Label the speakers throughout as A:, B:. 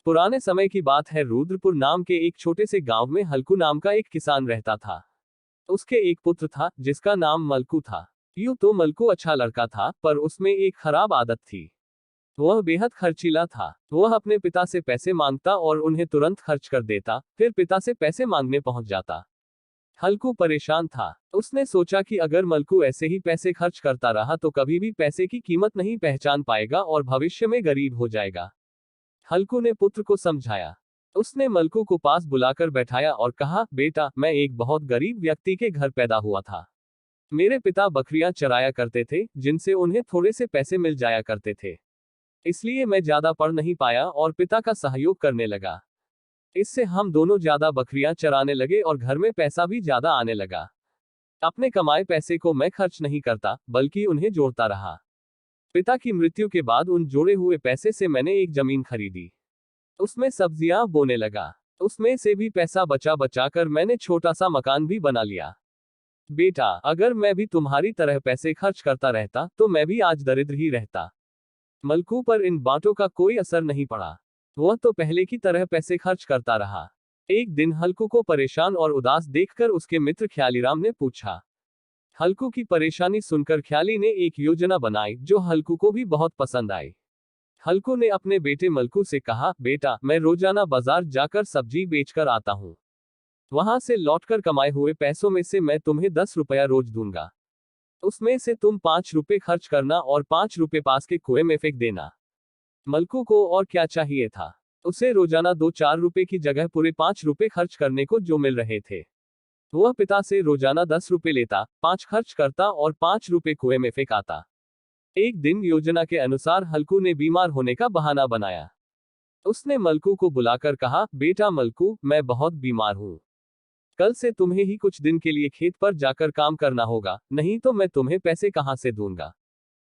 A: पुराने समय की बात है। रुद्रपुर नाम के एक छोटे से गांव में हल्कू नाम का एक किसान रहता था। उसके एक पुत्र था जिसका नाम मलकू था। यूं तो मलकू अच्छा लड़का था, पर उसमें एक खराब आदत थी। वह बेहद खर्चीला था। वह अपने पिता से पैसे मांगता और उन्हें तुरंत खर्च कर देता, फिर पिता से पैसे मांगने पहुंच जाता। हल्कू परेशान था। उसने सोचा कि अगर मलकू ऐसे ही पैसे खर्च करता रहा तो कभी भी पैसे की कीमत नहीं पहचान पाएगा और भविष्य में गरीब हो जाएगा। हल्कू ने पुत्र को समझाया। उसने मलकू को पास बुलाकर बैठाया और कहा, बेटा, मैं एक बहुत गरीब व्यक्ति के घर पैदा हुआ था। मेरे पिता बकरियां चराया करते थे, जिनसे उन्हें थोड़े से पैसे मिल जाया करते थे। इसलिए मैं ज्यादा पढ़ नहीं पाया और पिता का सहयोग करने लगा। इससे हम दोनों ज्यादा बकरियां चराने लगे और घर में पैसा भी ज्यादा आने लगा। अपने कमाए पैसे को मैं खर्च नहीं करता, बल्कि उन्हें जोड़ता रहा। पिता की मृत्यु के बाद उन जोड़े हुए पैसे से मैंने एक जमीन खरीदी। उसमें सब्जियां बोने लगा। उसमें से भी पैसा बचा बचा कर मैंने छोटा सा मकान भी बना लिया। बेटा, अगर मैं भी तुम्हारी तरह पैसे खर्च करता रहता तो मैं भी आज दरिद्र ही रहता। मलकू पर इन बातों का कोई असर नहीं पड़ा। वह तो पहले की तरह पैसे खर्च करता रहा। एक दिन हल्कू को परेशान और उदास देखकर उसके मित्र ख्यालीराम ने पूछा। हल्कू की परेशानी सुनकर ख्याली ने एक योजना बनाई जो हल्कू को भी बहुत पसंद आई। हल्कू ने अपने बेटे मलकू से कहा, बेटा, मैं रोजाना बाजार जाकर सब्जी बेचकर आता हूँ। वहां से लौटकर कमाए हुए पैसों में से मैं तुम्हें 10 रुपया रोज दूंगा। उसमें से तुम 5 रुपए खर्च करना और 5 रुपए पास के कुएं में फेंक देना। मलकू को और क्या चाहिए था। उसे रोजाना 2-4 रुपए की जगह पूरे 5 रुपए खर्च करने को जो मिल रहे थे। वह पिता से रोजाना 10 रुपए लेता, 5 खर्च करता और 5 रुपए कुएं में फेंक आता। एक दिन योजना के अनुसार हल्कू ने बीमार होने का बहाना बनाया। उसने मलकू को बुलाकर कहा, बेटा मलकू, मैं बहुत बीमार हूं। कल से तुम्हें ही कुछ दिन के लिए खेत पर जाकर काम करना होगा, नहीं तो मैं तुम्हें पैसे कहां से दूंगा।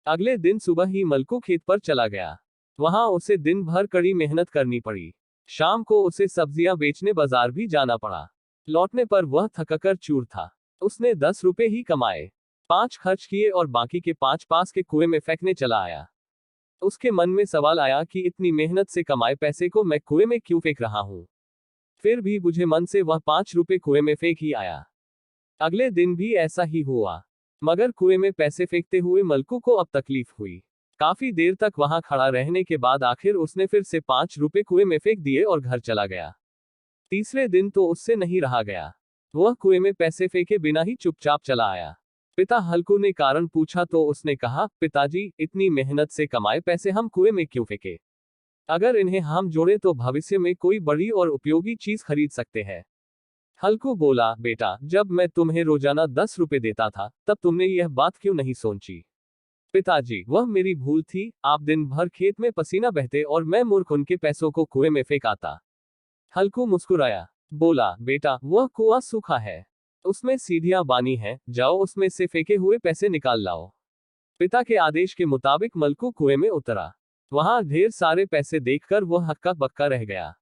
A: अगले दिन सुबह ही मलकू खेत पर चला गया। वहां उसे दिन भर कड़ी मेहनत करनी पड़ी। शाम को उसे सब्जियां बेचने बाजार भी जाना पड़ा। लौटने पर वह थककर चूर था। उसने 10 रुपए ही कमाए, 5 खर्च किए और बाकी के 5 पास के कुएं में फेंकने चला आया। उसके मन में सवाल आया कि इतनी मेहनत से कमाए पैसे को मैं कुएं में क्यों फेंक रहा हूं। फिर भी बुझे मन से वह 5 रुपए कुएं में फेंक ही आया। अगले दिन भी ऐसा ही हुआ, मगर कुएं में पैसे फेंकते हुए मलकू को अब तकलीफ हुई। काफी देर तक वहां खड़ा रहने के बाद आखिर उसने फिर से 5 रुपए कुएं में फेंक दिए और घर चला गया। तीसरे दिन तो उससे नहीं रहा गया। वह कुएं में पैसे फेंके बिना ही चुपचाप चला आया। पिता हल्कू ने कारण पूछा तो उसने कहा, पिताजी, इतनी मेहनत से कमाए पैसे हम कुएं में क्यों फेंके। अगर इन्हें हम जोड़े तो भविष्य में कोई बड़ी और उपयोगी चीज खरीद सकते हैं। हल्कू बोला, बेटा, जब मैं तुम्हें रोजाना 10 रुपए देता था तब तुमने यह बात क्यों नहीं सोची। पिताजी, वह मेरी भूल थी। आप दिन भर खेत में पसीना बहते और मैं मूर्ख उनके पैसों को कुएं में फेंक आता। हल्कू मुस्कुराया, बोला, बेटा, वह कुआं सूखा है, उसमें सीढ़ियां बानी हैं, जाओ उसमें से फेंके हुए पैसे निकाल लाओ। पिता के आदेश के मुताबिक मलकू कुएं में उतरा। वहां ढेर सारे पैसे देखकर वह हक्का बक्का रह गया।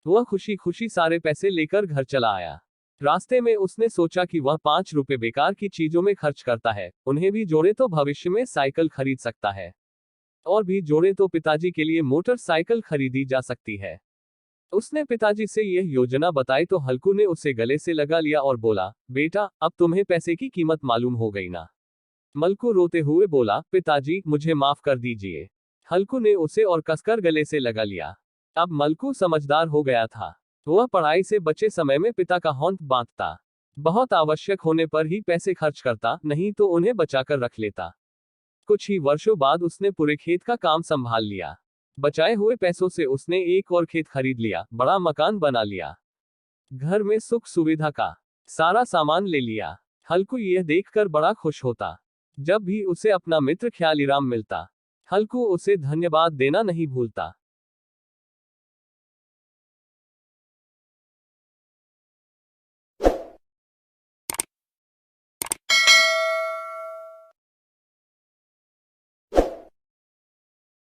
A: वह खुशी खुशी सारे पैसे लेकर घर चला आया। रास्ते में उसने सोचा कि वह 5 रुपए बेकार की चीजों में खर्च करता है, उन्हें भी जोड़े तो भविष्य में साइकिल खरीद सकता है। और भी जोड़े तो पिताजी के लिए मोटरसाइकिल खरीदी जा सकती है। उसने पिताजी से यह योजना बताई तो हल्कू ने उसे गले से लगा लिया और बोला, बेटा, अब तुम्हें पैसे की कीमत मालूम हो गई ना। मलकू रोते हुए बोला, पिताजी, मुझे माफ कर दीजिए। हल्कू ने उसे और कसकर गले से लगा लिया। अब मलकू समझदार हो गया था। वह पढ़ाई से बचे समय में पिता का हौंत बांटता। बहुत आवश्यक होने पर ही पैसे खर्च करता, नहीं तो उन्हें बचाकर रख लेता। कुछ ही वर्षों बाद उसने पूरे खेत का काम संभाल लिया। बचाए हुए पैसों से उसने एक और खेत खरीद लिया, बड़ा मकान बना लिया। घर में सुख सुविधा का सारा सामान ले लिया। हल्कू यह देखकर बड़ा खुश होता। जब भी उसे अपना मित्र ख्यालीराम मिलता, हल्कू उसे धन्यवाद देना नहीं भूलता।